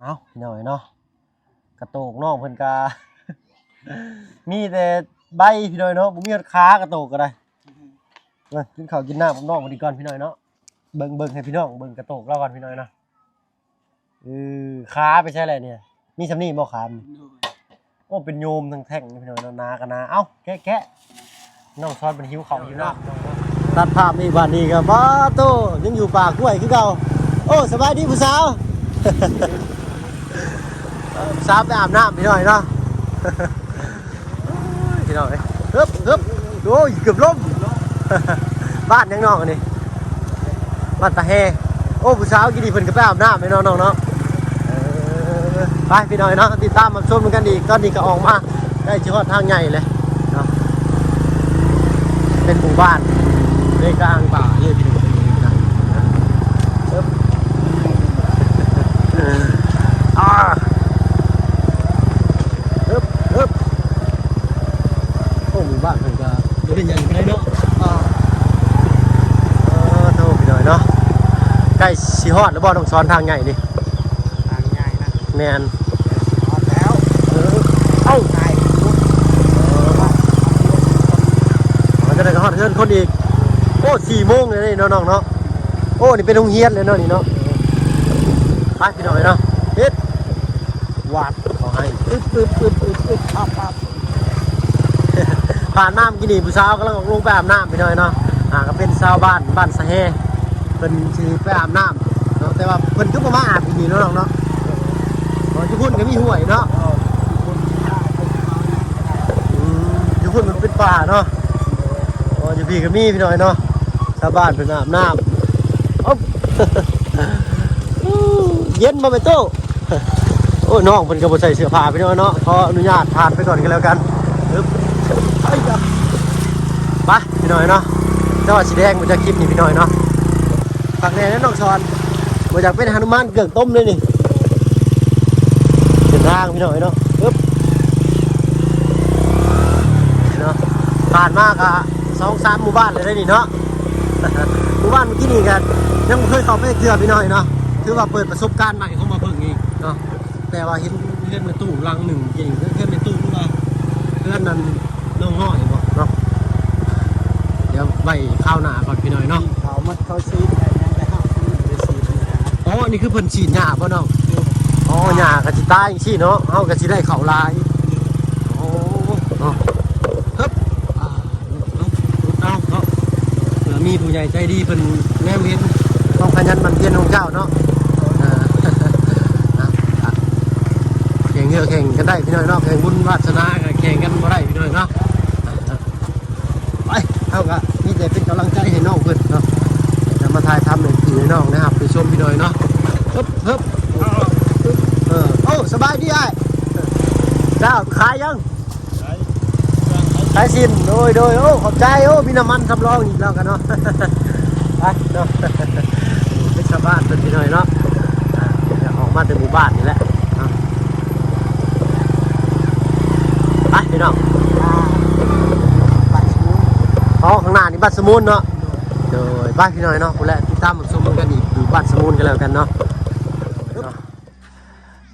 เอาพี่น้อยเนาะกระโตกน้องเพิ่นกา มีแต่ใบพี่น้อยเนาะบ่มีขากระโตกก็ได้มากินข้าวกินน้ำกับน้องมาดีก่อนพี่น้อยเนาะเบิ่งให้พี่น้องเบิ่งกระโตกเราก่อนพี่น้อยเนาะขาไปใช่อะไรเนี่ยมีสำนีบ่ขามโอ้เป็นโยมทั้งแท่งพี่น้อยเนาะนากันนาเอ้าแกะน้องซ้อนเป็นหิวข้าวหิวน้ำตัดภาพนี่บ้านนี้ก็บ่โตยังอยู่ป่ากล้วยคือเก่าโอ้สบายดีผู้สาว สาวไปอาบน้ำพี่น้อยเนาะ พี่น้อยฮึบโอ้ยเกือบล้ม บ้านยังนอกอันนี้บ้านตาแฮโอ้ผู้สาวกินดีเพิ่นก็ไปอาบน้ำพี่น้องเนาะไปพี่น้อยเนาะติดตามมาชมกันอีกตอนนี้ก็ออกมาได้ชิฮอดทางใหญ่เลยเนาะเป็นหมู่บ้านในกลางป่าเยอะพี่น้องโอ้หมู่บ้านเพิ่นก็บ่ได้ใหญ่ปานใดเนาะโทษพี่น้อยเนาะใกล้สิฮอดแล้วบ่ต้องสอนทางใหญ่นี่ทางใหญ่นะแม่นพอแล้วเอ้า ใช่ มันจะได้ก็ฮอดเฮือนคนอีกโอ้4 โมงเลยเนาะน้องเนาะโอ้นี่เป็นโรงเรียนเลยเนาะนี่เนาะไปพี่น้อยเนาะเฮ็ดวาดขอให้อึ๊บปั๊บผ่านน้ำกินนี่ผู้สาวกำลังออกลงไปอาบน้ำพี่น้อยเนาะก็เป็นชาวบ้านสะแฮเพิ่นสิไปอาบน้ำเนาะแต่ว่าเพิ่นก็บ่มาอาบที่นี่เนาะน้องเนาะทุกคนก็มีห้วยเนาะทุกคนมันเป็นป่าเนาะอยู่พี่ก็มีพี่น้อยเนาะชาวบ้านเพิ่นอาบน้ำอ๊อบ เย็นมาไปโต้ โอ้น้องเพิ่นก็บ่ใส่เสื้อผ้าพี่น้อยเนาะขออนุญาตผ่านไปก่อนกันแล้วกันปึ๊บไปจ้ะไปพี่น้อยเนาะจังหวัดสีแดงมันจะคลิปนี่พี่น้อยเนาะฝั่งแน่น้องชอนมาจากเป็นหนุมานเกือกต้มเลยนี่เป็นทางพี่น้อยเนาะปึ๊บเนาะผ่านมากอะ2-3 หมู่บ้านเลยได้นี่เนาะ หมู่บ้านเมื่อกี้นี่กันยังไม่เคยเข้าไปเทื่อพี่น้อยเนาะถือว่าเปิดประสบการณ์ใหม่เข้ามาเพิ่งอีกเนาะแต่ว่าเห็นเพื่อนในตู้รังหนึ่งจริงเพื่อนในตู้รู้ว่าเพื่อนนั้นน้องน้อยบอกเนาะเดี๋ยวไว้ข้าวหน้าก่อนพี่น้อยเนาะ เขาซีดอะไรยังไงเขาซีดอ๋อนี่คือเพิ่นฉีดหญ้าป่ะน้องอ๋อหญ้ากะสิตายจังซี่เนาะเฮากะสิได้ข้าวลายโอ้เนาะฮึบเอาเนาะเผื่อมีผู้ใหญ่ใจดีเพิ่นแนมเห็นต้องขยันหมั่นเพียรของเจ้าเนาะแข่งเรือแข่งกันได้พี่น้อยเนาะแข่งบุญวาสนาแข่งกันบ่ได้พี่น้อยเนาะไปเท่ากับนี่จะเป็นกำลังใจให้น้องเพิ่นเนาะจะมาถ่ายทำให้พี่น้องนะครับไปชมพี่น้อยเนาะฮึบโอ้สบายดีไอ้เจ้าขายยังขายสินโดยโอ้ขอบใจโอ้มีน้ำมันสำรองอีกแล้วกันเนาะไปเนาะเป็นชาวบ้านเป็นพี่น้อยเนาะออกมาจากหมู่บ้านนี่แหละไปพี่น้องข้างหน้านี่บ้านสมุนเนาะโดยบ้านพี่น้อยเนาะคนแรกที่ตามชมกันอีกอยู่บ้านสมุนกันแล้วกันเนาะ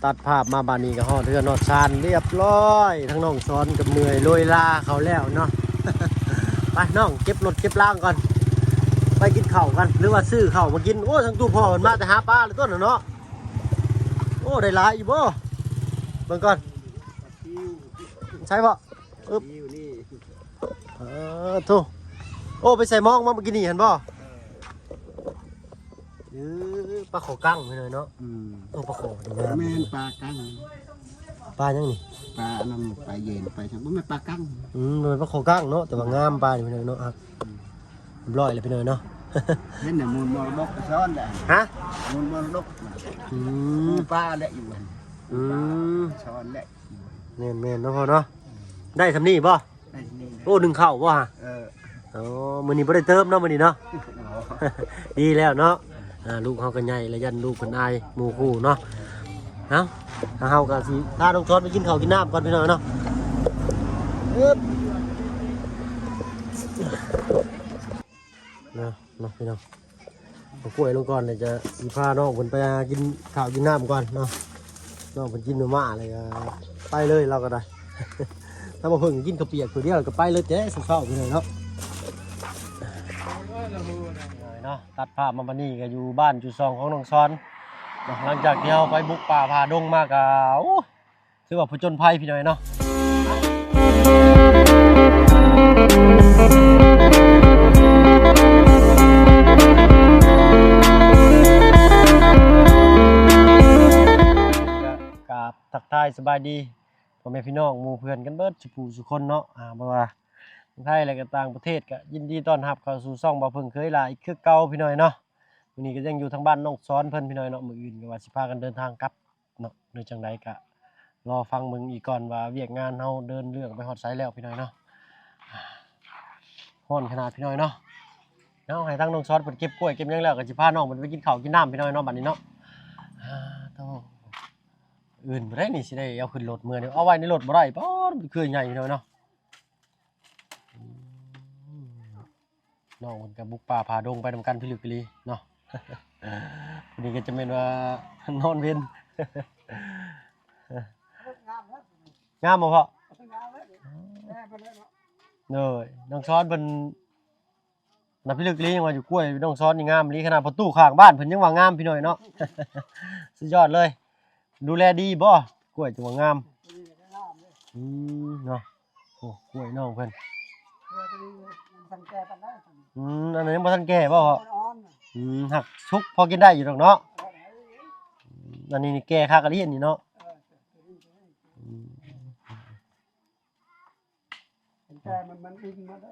ตัดภาพมาบ้านนี้ก็ฮอดเรือนอดชานเรียบร้อยทั้งน้องซ้อนกับเมื่อยโรยลาเขาแล้วเนาะ ไปน้องเก็บรถเก็บล่างก่อนไปกินข้าวกันหรือว่าซื้อข้าวมากินโอ้ทั้งตู้พ่อมันมาแต่หาปลาเลยต้นเนาะโอ้ได้หลายอยู่บ่เบิ่งก่อนใช่ป่ะอึ๊บโธ่โอ้ไปใส่มองมาเมื่อกี้นี่เห็นป่ะปลาขอกั้งไปเลยเนาะโอ้ปลาขอดีนะ แม่นปลากั้ง ปลายังนี่ ปลาน้ำปลาเย็นไปทั้งบ่แม่นปลากั้ง มันปลาขอกั้งเนาะแต่ว่างามปลาอยู่ไปเลยเนาะครับร้อยเลยไปเลยเนาะ เห็นแต่มูลมรดกซ้อนแหละ ฮะ มูลมรดกปลาแหละอยู่ซ้อนแหละเมนเนาะพ่อเนาะได้ทำนี่ป่ะโอ้1 ข้าวป่ะฮะมื้อนี้บ่ได้เติมเนาะมื้อนี้เนาะ ดีแล้วเนาะลูกเฮาก็ใหญ่แล้วยันลูกเพิ่นอายหมู่คู่เนาะเอ้าถ้าเฮาก็สิพาน้องทอดไปกินข้าวกินน้ำก่อนพี่น้องเนาะเนาะพี่น้องเอากล้วยลงก่อนเดี๋ยวจะสิพาน้องเพิ่นไปกินข้าวกินน้ำก่อนเนาะ น้องเพิ่นกินมาม่าเลยก็ไปเลยเราก็ได้ ถ้ามาเพิ่งกินข้าวเปียกตัวเดียวก็ไปเลยเจ๊สุดเข้าไปเลยเนาะเนาะตัดภาพมาบัดนี้ก็อยู่บ้านจุดซองของน้องซ้อนหลังจากที่เราไปบุกป่าพาดงมากก็ถือว่าผจญภัยพี่น้อยเนาะกับทักทายสบายดีพ่อแม่พี่น้องหมู่เพื่อนกันเบิดสุผู้สุคนเนาะบ่ว่าไทยอะไรก็ต่างประเทศก็ยินดีต้อนรับเข้าสู่ช่องบ่เพิ่งเคยหลายอีกคือเก่าพี่น้อยเนาะมื้อนี้ก็ยังอยู่ทางบ้านน้องซ้อนเพิ่นพี่น้อยเนาะมื้ออื่นก็ว่าสิพากันเดินทางกลับเนาะหรือจังไดก็รอฟังมึงอีกก่อนว่าเวียกงานเฮาเดินเรื่องไปฮอดไสแล้วพี่น้อยเนาะฮ้อนขนาดพี่น้อยเนาะเนาะให้ทางน้องซ้อนเพิ่นเก็บกล้วยเก็บหยังแล้วก็สิพาน้องเพิ่นไปกินข้าวกินน้ำพี่น้อยเนาะบัดนี้เนาะโตอื่นบ่ได้นี่สิได้เอาขึ้นรถมื้อนี้เอาไว้ในรถบ่ได้ป๊อดคือใหญ่พี่น้อยเนาะน้องเพิ่นก็บุกป่าพาดงไปนำกันพิลึกพิลีเนาะ วันนี้ก็จะเป็นว่านอนเว้น งามบ่พ่อเลยน้องซ้อนเพิ่นน่ะพิลึกลียังว่าอยู่กล้วยน้องซ้อนนี่งามลีขนาดประตูข้างบ้านเพิ่นยังว่างามพี่น้อยเนาะ สุดยอดเลยดูแลดีบ่กล้วยจังว่างามเนาะโอ้กล้วยน้องเพิ่นอันนี้ยังบ่ทันแก่บ่พ่อหักชุกพอกินได้อยู่ดอกเนาะอันนี้นี่แก่คักกะลีอันนี้เนาะแต่มันอิงมาได้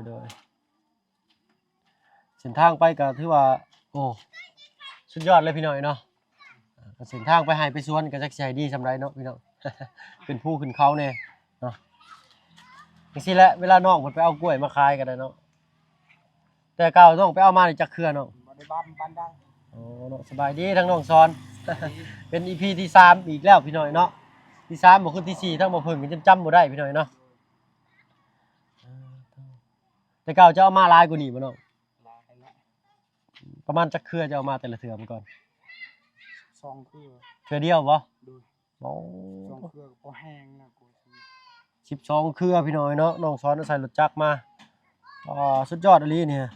โดยเส้นทางไปก็ถือว่าโอ้สุดยอดเลยพี่น้อยเนาะเส้นทางไปให้ไปสวนก็จักสิให้ดีสำไรเนาะพี่น้อง ขึ้นภูขึ้นเขาแน่เนาะจังซี่แหละเวลาน้องเพิ่นไปเอากล้วยมาขายก็ได้เนาะแต่เก่าต้องไปเอามานี่จักเครือเนาะบ่ได้บ้านได้อ๋อเนาะสบายดีทั้งน้องซอน เป็น EP ที่3อีกแล้วพี่น้อยเนาะที่3บ่คือที่4ทั้งบ่เพิ่งกันจำบ่ได้พี่น้อยเนาะแต่เก่าจะเอามาหลายกว่านี้บ่น้องประมาณจักเครือจะเอามาแต่ละเทื่อมันก่อน2คือเครือเดียวบ่ดูอ๋อ2คือก็แห้งนะกู12เครือพี่น้อยเนาะน้องซ้อนใส่รถจักรมาสุดยอดอีหลีเนี่ย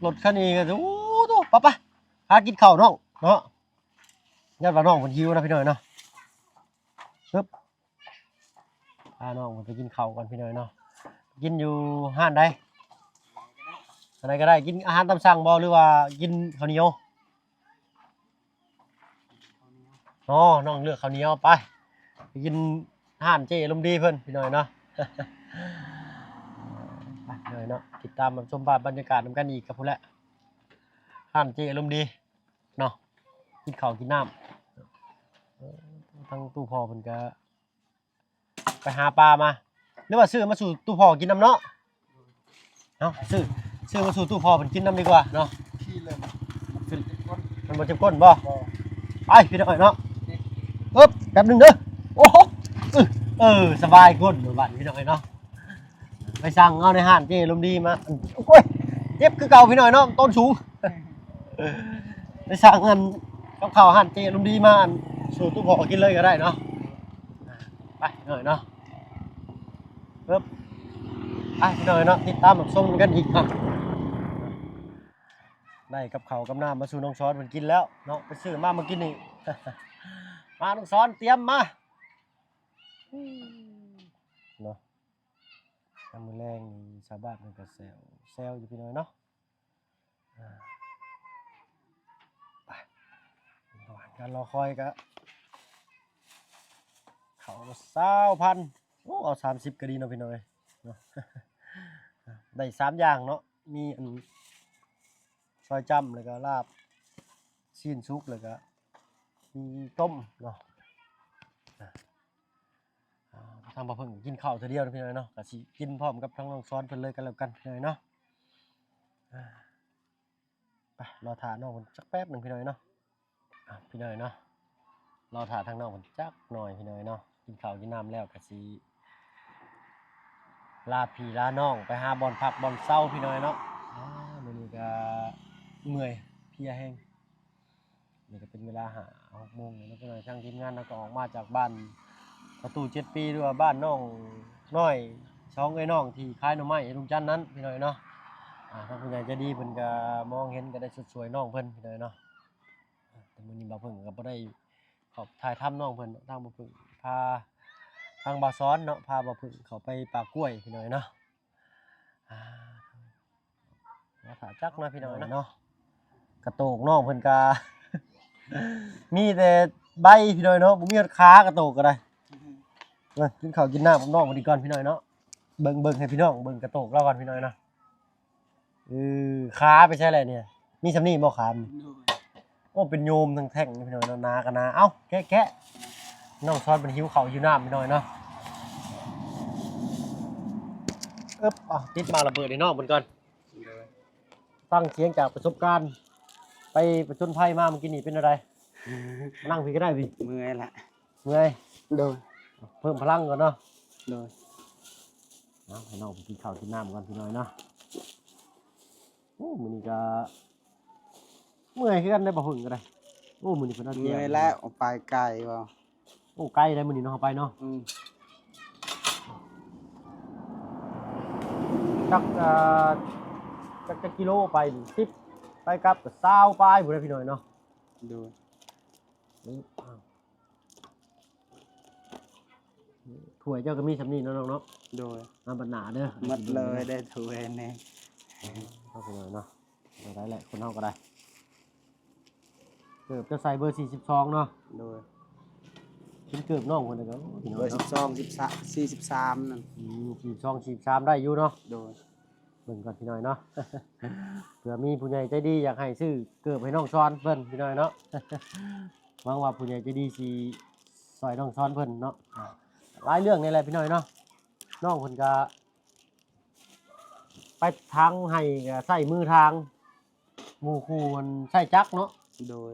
รถคันนี้ก็โอ้โตไปหากินข้าวน้องเนาะญาติว่าน้องเพิ่นหิวนะพี่น้อยเนาะปึ๊บพาน้องเพิ่นไปกินข้าวก่อนพี่น้อยเนาะกินอยู่ห้านใดอะไรก็ได้กินอาหารตามสั่งบ่หรือว่ากินข้าวเหนียวอ๋อน้องเลือกข้าวเหนียวไปกินห้านเจลมดีเพิ่นพี่น้อยเนาะ ไปเลยเนาะติดตามชมภาพบรรยากาศนำกันอีกกับพุ่นแหละห้านเจลมดีเนาะกินข้าวกินน้ำทั้งตู้พ่อเพิ่นก็ไปหาปลามาหรือว่าซื้อมาสู่ตู้พ่อกินน้ำเนาะเนาะซื้อมาสู่ตู้พ่อเพิ่นกินน้ำดีกว่าเนาะที่เลยมันบ่เจ็บก้นบ่ไปพี่น้อยเนาะปึ๊บแป๊บนึงเด้อโอ้โหสบายก้นบัดพี่น้อยเนาะไปสั่งเอาในห้านเจลมดีมาโอ้ยเจ็บคือเก่าพี่น้อยเนาะต้นสูงไปสั่งเงินกับข้าวห้านเจลมดีมาสู่ตู้พ่อกินเลยก็ได้เนาะไปหน่อยเนาะปึ๊บไปพี่น้อยเนาะติดตามรับชมกันอีกครับได้กับข้าวกับน้ำมาสู่น้องซ้อนเพิ่นกินแล้วเนาะไปซื้อมากินนี่ มาน้องซ้อนเตรียมมาเนาะทำมือแรงนี่ชาวบ้านมันก็แซวอยู่พี่น้อยเนาะไประหว่างการรอคอยก็เขา20,000โอ้เอา30ก็ดีเนาะพี่น้อยเนาะ ได้3อย่างเนาะมีอันซอยจ้ำแล้วก็ลาบซีนซุกแล้วก็มีต้มเนาะทางบ่เพิ่งกินข้าวเทื่อเดียวพี่น้อยเนาะก็สิกินพร้อมกับทั้งน้องซ้อนเพิ่นเลยกันแล้วกันพี่น้อยเนาะไปรอท่าน้องเพิ่นจักแป๊บนึงพี่น้อยเนาะพี่น้อยเนาะรอท่าทางน้องเพิ่นจักหน่อยพี่น้อยเนาะกินข้าวกินน้ำแล้วก็สิลาพี่ลาน้องไปหาบ่อนพักบ่อนเซาพี่น้อยเนาะมื้อนี้ก็เมื่อยเพลียแฮง นี่ก็เป็นเวลา6 โมงแล้วก็หน่อยทางทีมงานเราก็ออกมาจากบ้านประตู7 ปีหรือว่าบ้านน้องน้อยช่องไอ้น้องที่คล้ายหน่อไม้ลุงจันนั้นพี่น้อยเนาะทางผู้ใหญ่ใจดีเพิ่นก็มองเห็นก็ได้สวยๆน้องเพิ่นพี่น้อยเนาะแต่มื้อนี้บ่าวเพิ่นก็บ่ได้ขอบถ่ายทำน้องเพิ่นทางบ่าวเพิ่นพาทางบ่าวซ้อนเนาะพาบ่าวเพิ่นเข้าไปป่ากล้วยพี่น้อยเนาะมาถาจักนะพี่น้อยเนาะกระโตกน้องเพิ่นก็ มีแต่ใบพี่น้อยเนาะบ่มีขากระโตกก็ได้มากินข้าวกินน้ำกับน้องพอดีก่อนพี่น้อยเนาะเบิ่งให้พี่น้องเบิ่งกระโตกเราก่อนพี่น้อยเนาะขาไปใช่อะไรเนี่ยมีสำนีบ่ขาโอ้เป็นโยมทั้งแท่งพี่น้อยเนาะนากันนาเอ้าแกะน้องซ้อนเป็นหิวข้าวหิวน้ำพี่น้อยเนาะติดมาระเบิดในน้องเพิ่นก่อนฟังเสียงจากประสบการณ์ไปประจนภัยมาเมื่อกี้นี่เป็นอะไรนั่งพี่ก็ได้พี่เมื่อยละเมื่อยโดยเพิ่มพลังก่อนเนาะโดยให้น้องไปกินข้าวกินน้ำก่อนพี่น้อยเนาะมื้อนี้ก็เมื่อยคือกันได้บ่หึงก็ได้มื้อนี้เพิ่นเอาเกี่ยวเมื่อยแล้วออกไปไกลบ่ไกลได้มื้อนี้เนาะเอาไปเนาะจักกิโลไป10ไปกลับก็20ปลายพุ่นเด้อพี่น้อยเนาะโดยถ้วยเจ้าก็มีสำนีเนาะน้องเนาะโดยมาบัดหนาเด้อหมดเลยได้ถ้วยนี่เข้าไปเลยเนาะได้แหละคนเฮาก็ได้เกือบจะใส่เบอร์42เนาะโดยเป็นเกือบน้องคนนึงก็พี่น้องเบอร์12 43นั่น42 43ได้อยู่เนาะโดยเบิ่งก่อนพี่น้อยเนาะเผื่อมีผู้ใหญ่ใจดีอยากให้ซื้อเกือบให้น้องซ้อนเพิ่นพี่น้อยเนาะหวังว่าผู้ใหญ่ใจดีสิซอยน้องซ้อนเพิ่นเนาะหลายเรื่องนี่แหละพี่น้อยเนาะน้องเพิ่นก็ไปทางให้ก็ใส่มือทางหมู่คู่มันใช้จักเนาะโดย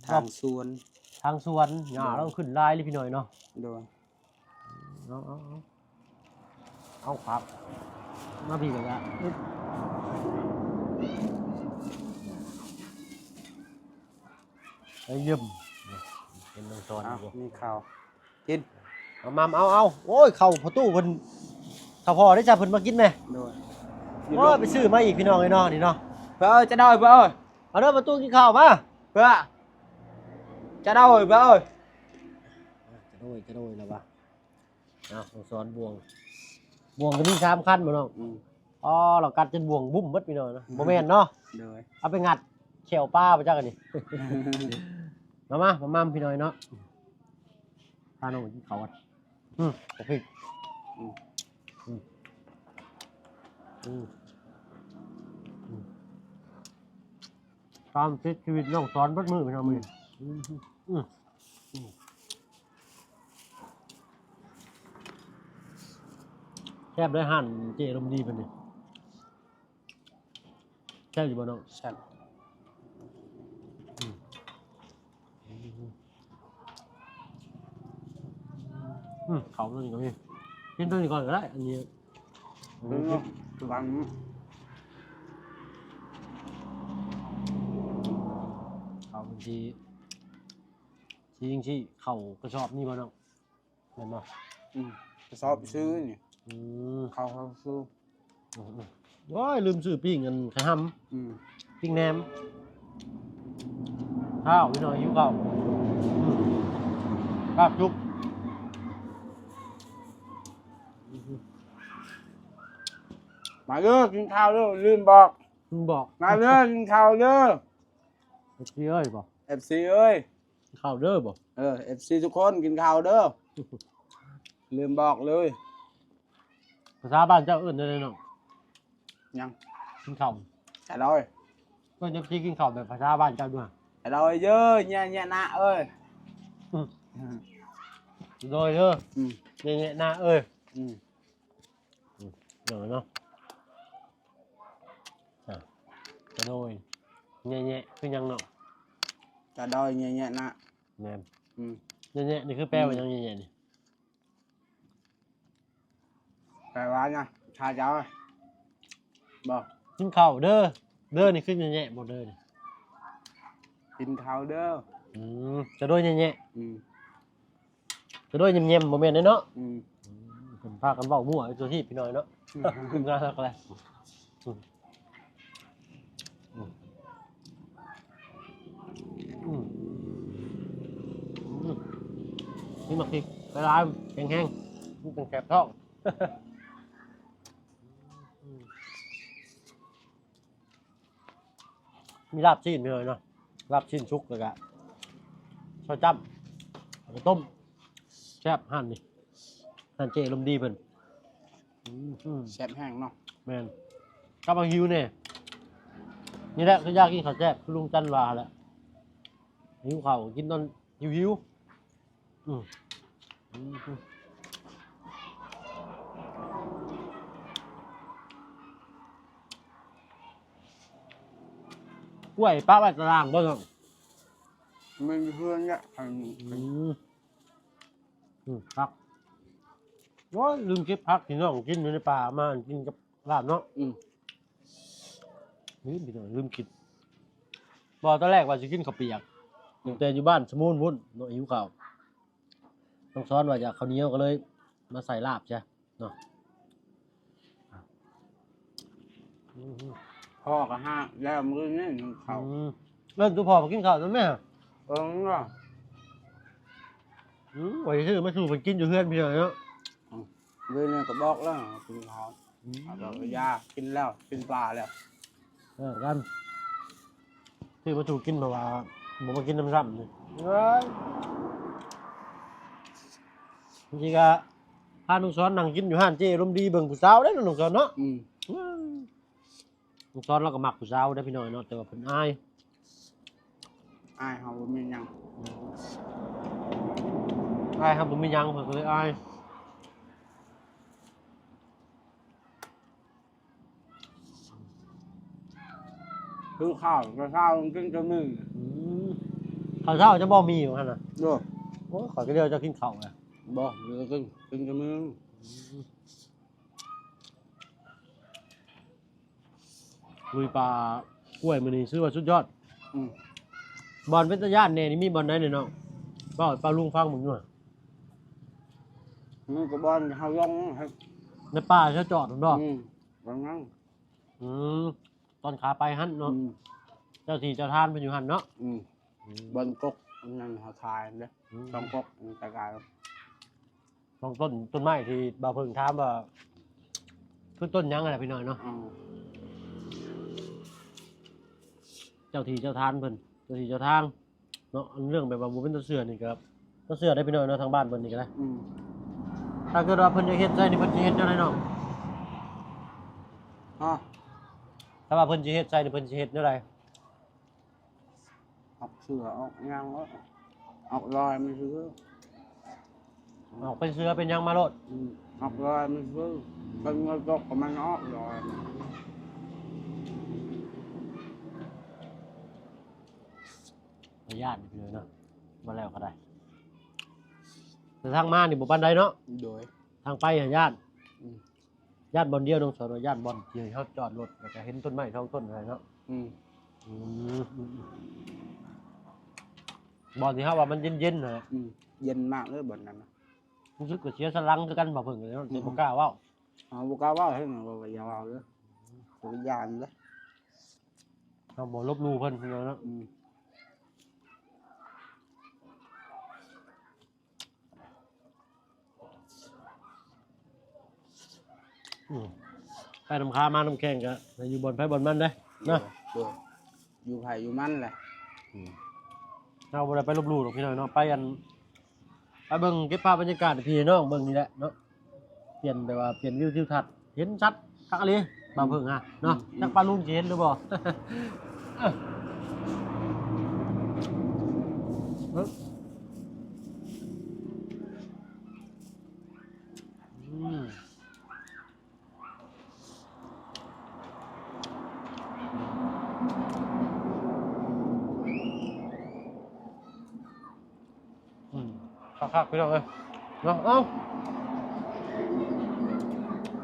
ทางสวนหญ้าเราขึ้นลายเลยพี่น้อยเนาะโดยเอาครับมาพี่ก็จะไอ้ยืมเป็นน้องซ้อนมีข้าวกินเอาโอ้ยเข้าประตูเพิ่นถ้าพอได้จับเพิ่นมากินแม่โดยโอ้ยไปซื้อมาอีกพี่น้องไอ้น้องนี่เนาะเพื่อจะได้เพื่อเอาเด้อประตูกินข้าวมาเพื่อจะได้เพื่อจะโดยแล้ววะน้องซ้อนบ่วงก็มี3คันบ่น้องเรากัดจนบ่วงบุ้มเบิดพี่น้องเนาะบ่แม่นเนาะเอาไปงัดแขวปลาไปจักอันนี้มาพี่น้อยเนาะพาน้องกินข้าวกันโอเคตามติดชีวิตน้องสอนเบิดมือพี่น้องมื้อแซ่บได้หั่นเจลมดีเพิ่นนี่แซ่บอยู่บ่น้องแซ่บเขาตัวนี้ก็มีกินตัวนี้ก่อนก็ได้อันนี้วางเขาบางทีชี้เขากระสอบนี่บ่น้องเห็นบ่กระสอบซื้อนี่เขาซื้อโอ้ยลืมซื้อปิ้งกันไข่ห้ำปิ้งแหนมข้าวพี่น้อยหิวข้าวครับจุ๊บมาเด้อกินข้าวเด้อลืมบอกมาเด้อกินข้าวเด้อ FC เอ้ยบ่ FC เอ้ยข้าวเด้อบ่FC ทุกคนกินข้าวเด้อลืมบอกเลยภาษาบ้านเจ้าเอิ้นได้เลยเนาะยังกินข้าวอร่อยเพิ่นจะกินข้าวแบบภาษาบ้านเจ้าด้วยอร่อยเยอะเนี่ยนะเอ้ยโดยเด้อเนี่ยนะเอ้ยเดี๋ยวเนาะกระโดยแง่ๆคือยังเนาะกระโดยแง่ๆนะแม่แง่ๆนี่คือแปลว่ายังแง่ๆนี่แปลว่าไงชาเจ้าบอกกินข้าวเด้อนี่คือแง่ๆบ่เด้อนี่ กินข้าวเด้อ จะด้วยแย่ อืม ๆจะด้วยเยี่ยมๆโมเมนต์เนาะ อืม ผมพากันเบ้ามั่วไอ้ตัวที่พี่น้อยเนาะขึ้นงานสักอะไรนี่มาคิกไปร้านแห้งๆนี่เป็นแคบท้องมีลาบชิ้นเลยเนาะลาบชิ้นชุกเลยกะซอยจ้ำต้มแซ่บหั่นนี่หั่นเจลมดีเพิ่น แซ่บแห้งเนาะ แมนกับบางฮิวเนี่ยนี่แหละคือยากกินข้าวแซ่บคือลุงจันวาแหละหิวข้าวกินตอนหิวกล้วยป้าไว้ตารางบ่ครับ มันเพื่อนเนี่ย พักโอ้ยลืมเก็บพักที่น้องกินอยู่ในป่ามากินกับลาบเนาะนี่พี่น้องลืมคิดบอกตอนแรกว่าจะกินข้าวเปียกแต่อยู่บ้านสมุนวุ่นเนาะหิวข้าวต้องซ้อนว่าจะข้าวเหนียวก็เลยมาใส่ลาบใช่เนาะ พ่อก็ห้าแล้วมือนี่เขา เริ่มตัวพอมากินข้าวแล้วแม่ เนาะ ไว้ชื่อมาสู่ไปกินอยู่เพื่อนพี่เลยเนาะ มือนี่ก็บอกแล้วกินหอมเรายากินแล้วกินปลาแล้ว กันที่มาสู่กินเพราะว่าผมมากินน้ำซ้ำนี่จริงๆก็พานุซ้อนนั่งกินอยู่ห้านเจร่มดีเบิ่งผู้สาวได้นุซ้อนเนาะนุซ้อนเราก็มักผู้สาวได้พี่น้อยเนาะแต่ว่าเพิ่นอาย เขาไม่ยัง อายครับผมมียังเพิ่นก็เลยอาย คือข้าวก็ข้าวกินจะมือ ข้าวเช้าจะบ่มีอยู่หั่นน่ะ ดู โอ้ขอก็เดียวจะกินข้าวไง บอกเดี๋ยวกินจะมือ ลุยปลากล้วยมื้อนี้ซื้อว่าสุดยอด บอลเป็นตะย่านแน่นี่มีบอลไหนเนี่ยเนาะก็ปลาลุงฟังมึงด้วย มันก็บอลเขาลงครับ ในป่าเขาจอดผมดอก บางนั้น ตอนขาไปหันเนาะเจ้าที่เจ้าทานเป็นอยู่หันเนาะ บอลกกนั่นเขาทายเลยต้องกกตะกาย ตรงต้นไม้ที่บ่าวเพิ่งถามว่าคือต้นยังอะไรพี่น้อยเนาะเจ้าที่เจ้าทานเพิ่นเจ้าที่เจ้าทางเนาะเรื่องแบบว่าบ่เป็นตัวเสือนี่ครับตัวเสือได้พี่น้อยเนาะทางบ้านเพิ่นนี่ก็ได้ถ้าเกิดว่าเพิ่นจะเฮ็ดใส่นี่เพิ่นสิเฮ็ดจังได๋เนาะถ้าว่าเพิ่นสิเฮ็ดใส่นี่เพิ่นสิเฮ็ดจังได๋ ออกเสือออกยางออกลอยมันซื้อ ออกเป็นเสือเป็นยังมาโลด ออกลอยมันซื้อเป็นเงินตกของมันออกลอย ญาติพี่น้อยเนาะมาแล้วก็ได้แต่ทางมานี่บ่ปานใดเนาะ โดย ทางไปหาญาติญาติบอลเดียวน้องสาวญาติบอลที่เขาจอดรถแล้วก็เห็นต้นไม้ท้องต้นอะไรเนาะบอลที่เขาว่ามันเย็นๆนะ เย็นมากเลยบนนั้นนะ รู้สึกว่าเสียสลังคือกันบ่เพิ่งเลยเนาะแต่บ่กล้าเว้า บุกล้าว่าให้หน่อยว่าอย่าเอาเลยตัวยานเลย เฮาบ่ลบหลู่เพิ่นเนาะไปน้ำค้ามาน้ำแข็งก็อยู่บนไผบนมันได้เนาะ อยู่ไผ่อยู่มันแหละ เราบ่ได้ไปลบหลู่หรอกพี่น้อยเนาะไปกันไปเบิ่งเก็บภาพบรรยากาศให้พี่น้องเบิ่งนี่แหละเนาะเปลี่ยนแบบว่าเปลี่ยนวิวทิวทัศน์เห็นชัดคักอะลีบ่าวเพิ่งฮะเนาะจักปลาลุงสิเห็นหรือบ่คักๆพี่น้องเอ้ยเนาะเอ้า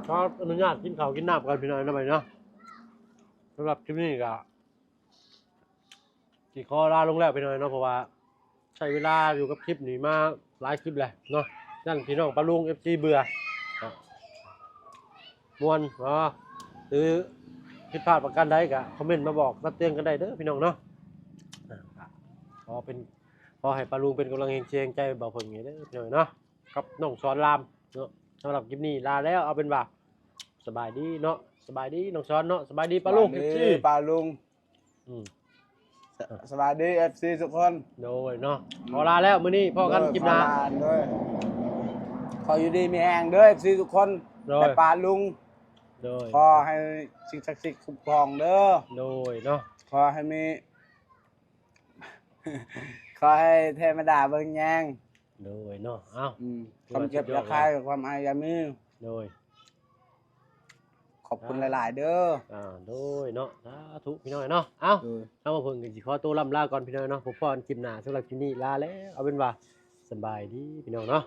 ขออนุญาตกินข้าวกินน้ำกันพี่น้องนะไปเนาะสำหรับคลิปนี้ก็ สิขอลาลงแล้วไปหน่อยเนาะเพราะว่าใช้เวลาอยู่กับคลิปนี้มาหลายคลิปแล้วเนาะนั่นพี่น้องปะลุง FC เบื่อมวนหรือผิดพลาดประการใดก็คอมเมนต์มาบอกมาเตือนกันได้เด้อพี่น้องเนาะขอให้ปะลุงเป็นกำลังเชียงใจเบาเพิ่นอย่างนี้เด้อพี่น้องเนาะกับน้องสอนรามเนาะสำหรับคลิปนี้ลาแล้วเอาเป็นว่าสบายดีเนาะสบายดีน้องสอนเนาะสบายดีปะลุง FC ปลาลุงสวัสดี FC ทุกคน โดยเนาะขอลาแล้วมื้อนี้พ่อกันคลิปหน้า ขออยู่ดีมีแรงเด้อ FC ทุกคนแต่ปลาลุง โดย ขอให้สิ่งศักดิ์สิทธิ์คุ้มครองเด้อ โดยเนาะ ขอให้มี ขอให้เทวดาเบิ่งแยง โดยเนาะเอ้า ความเจ็บอย่าคายความอายอย่ามี โดย ขอบคุณหลายๆเด้อ โดยเนาะสาธุพี่น้อยเนาะเอ้าเอามาเพิ่งกันสิขอตัวล่ำลาก่อนพี่น้อยเนาะพบพรคลิปหน้าสำหรับคลิปนี้ลาแล้วเอาเป็นว่าสบายดีพี่น้องเนาะ